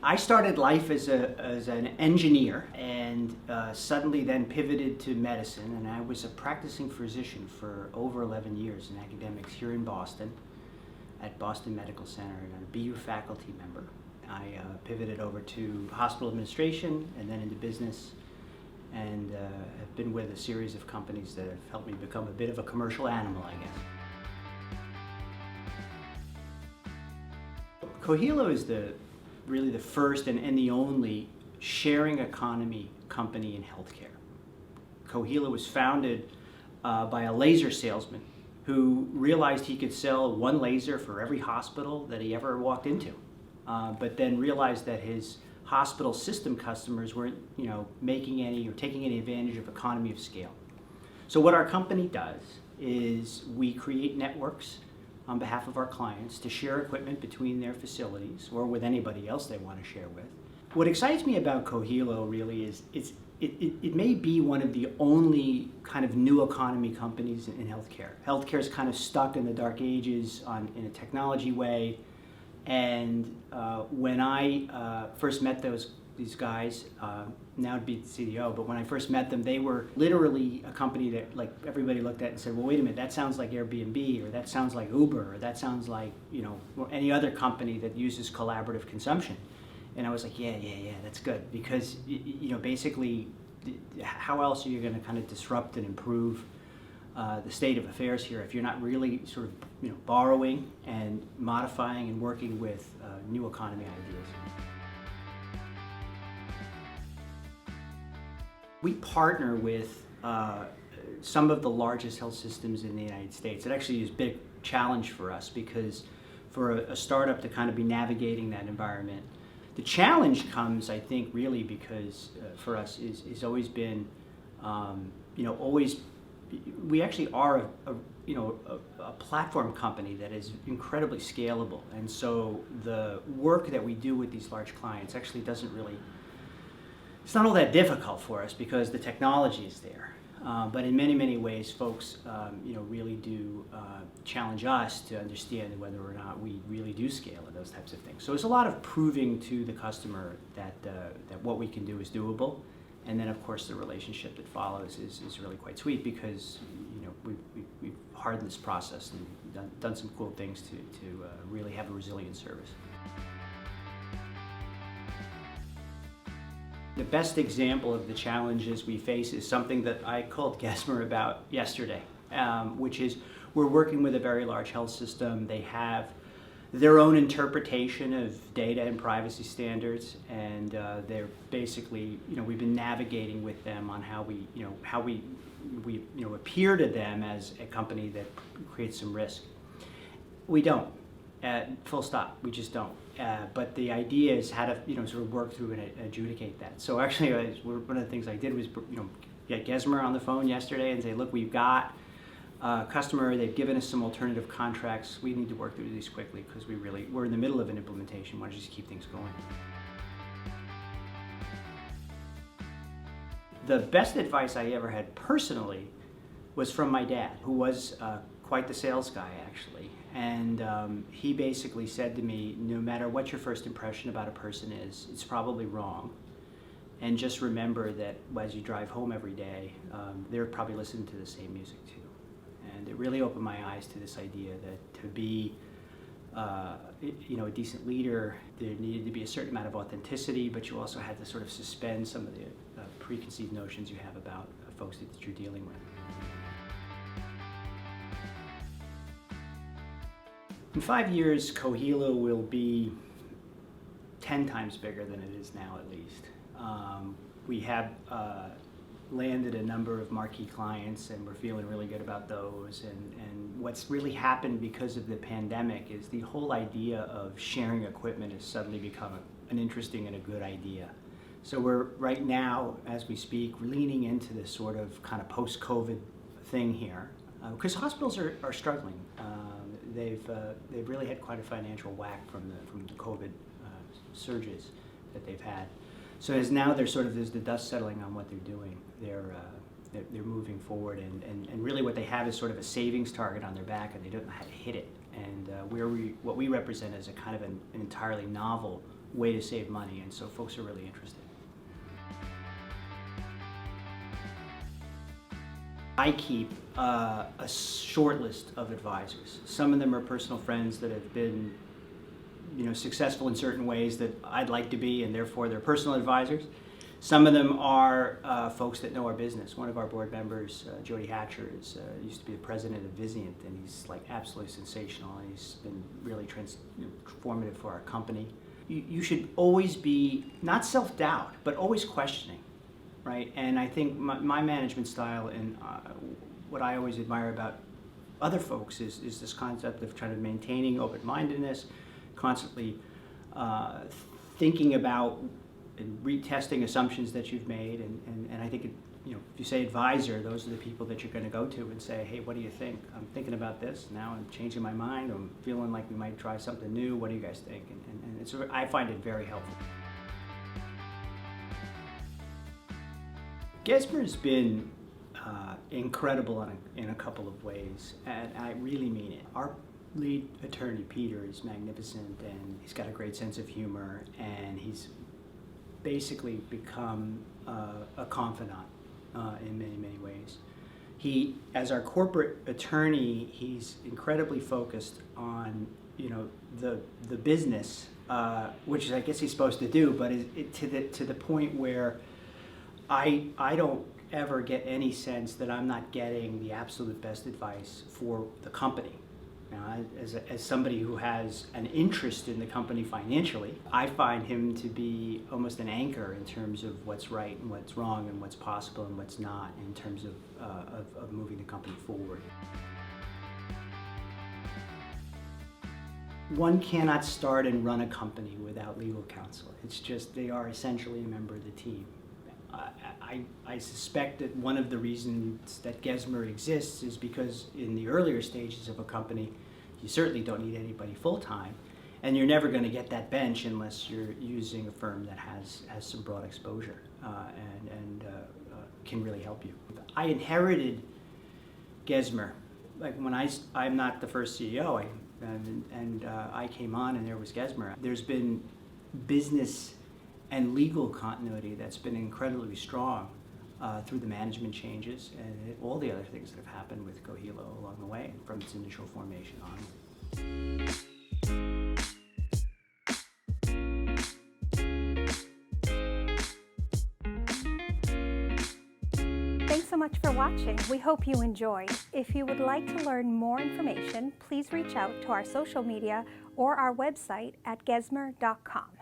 I started life as an engineer and suddenly then pivoted to medicine, and I was a practicing physician for over 11 years in academics here in Boston at Boston Medical Center, and a BU faculty member. I pivoted over to hospital administration and then into business, and have been with a series of companies that have helped me become a bit of a commercial animal, I guess. Cohealo is really the first and the only sharing economy company in healthcare. Cohealo was founded by a laser salesman who realized he could sell one laser for every hospital that he ever walked into, but then realized that his hospital system customers weren't, making any or taking any advantage of economy of scale. So what our company does is we create networks on behalf of our clients to share equipment between their facilities or with anybody else they want to share with. What excites me about Cohealo really is it may be one of the only kind of new economy companies in healthcare. Healthcare is kind of stuck in the dark ages in a technology way, and when I first met these guys, now to be the CEO, but when I first met them, they were literally a company that like everybody looked at and said, well, wait a minute, that sounds like Airbnb, or that sounds like Uber, or that sounds like, or any other company that uses collaborative consumption. And I was like, yeah, that's good, because basically, how else are you going to kind of disrupt and improve the state of affairs here if you're not really sort of borrowing and modifying and working with new economy ideas? We partner with some of the largest health systems in the United States. It actually is a big challenge for us because for a startup to kind of be navigating that environment, the challenge comes, I think, really because for us is always been, we actually are a platform company that is incredibly scalable, and so the work that we do with these large clients actually doesn't really. It's not all that difficult for us because the technology is there. But in many, many ways, folks, really do challenge us to understand whether or not we really do scale and those types of things. So it's a lot of proving to the customer that what we can do is doable. And then, of course, the relationship that follows is really quite sweet because, we've hardened this process and done some cool things to really have a resilient service. The best example of the challenges we face is something that I called Gesmer about yesterday, which is we're working with a very large health system. They have their own interpretation of data and privacy standards, and they're basically, we've been navigating with them on how we appear to them as a company that creates some risk. We don't. Full stop. We just don't. But the idea is how to, sort of work through and adjudicate that. So actually, one of the things I did was, get Gesmer on the phone yesterday and say, look, we've got a customer. They've given us some alternative contracts. We need to work through these quickly because we're in the middle of an implementation. Why don't you just keep things going? The best advice I ever had personally was from my dad, who was quite the sales guy, actually. And he basically said to me, no matter what your first impression about a person is, it's probably wrong. And just remember that as you drive home every day, they're probably listening to the same music too. And it really opened my eyes to this idea that to be a decent leader, there needed to be a certain amount of authenticity, but you also had to sort of suspend some of the preconceived notions you have about folks that you're dealing with. In 5 years, Cohealo will be 10 times bigger than it is now, at least. We have landed a number of marquee clients, and we're feeling really good about those. And what's really happened because of the pandemic is the whole idea of sharing equipment has suddenly become an interesting and a good idea. So we're right now, as we speak, we're leaning into this sort of kind of post-COVID thing here, because hospitals are struggling. They've really had quite a financial whack from the COVID surges that they've had. So as now there's the dust settling on what they're doing. They're moving forward, and really what they have is sort of a savings target on their back, and they don't know how to hit it. And what we represent is a kind of an entirely novel way to save money, and so folks are really interested. I keep a short list of advisors. Some of them are personal friends that have been, successful in certain ways that I'd like to be, and therefore they're personal advisors. Some of them are folks that know our business. One of our board members, Jody Hatcher, used to be the president of Vizient, and he's like absolutely sensational, and he's been really transformative for our company. You should always be, not self-doubt, but always questioning, right? And I think my management style and what I always admire about other folks is this concept of trying to maintaining open-mindedness, constantly thinking about and retesting assumptions that you've made, and I think if you say advisor, those are the people that you're going to go to and say, hey, what do you think? I'm thinking about this, now I'm changing my mind, I'm feeling like we might try something new, what do you guys think? And I find it very helpful. Gesmer's been incredible in a couple of ways, and I really mean it. Our lead attorney, Peter, is magnificent, and he's got a great sense of humor, and he's basically become a confidant in many, many ways. He, as our corporate attorney, he's incredibly focused on the business, which I guess he's supposed to do, but to the point where I don't ever get any sense that I'm not getting the absolute best advice for the company. Now, as somebody who has an interest in the company financially, I find him to be almost an anchor in terms of what's right and what's wrong and what's possible and what's not in terms of moving the company forward. One cannot start and run a company without legal counsel. It's just they are essentially a member of the team. I suspect that one of the reasons that Gesmer exists is because in the earlier stages of a company, you certainly don't need anybody full-time, and you're never going to get that bench unless you're using a firm that has some broad exposure and can really help you. I inherited Gesmer. Like when I'm not the first CEO, I came on and there was Gesmer. There's been business and legal continuity that's been incredibly strong through the management changes and all the other things that have happened with Cohealo along the way from its initial formation on. Thanks so much for watching. We hope you enjoyed. If you would like to learn more information, please reach out to our social media or our website at gesmer.com.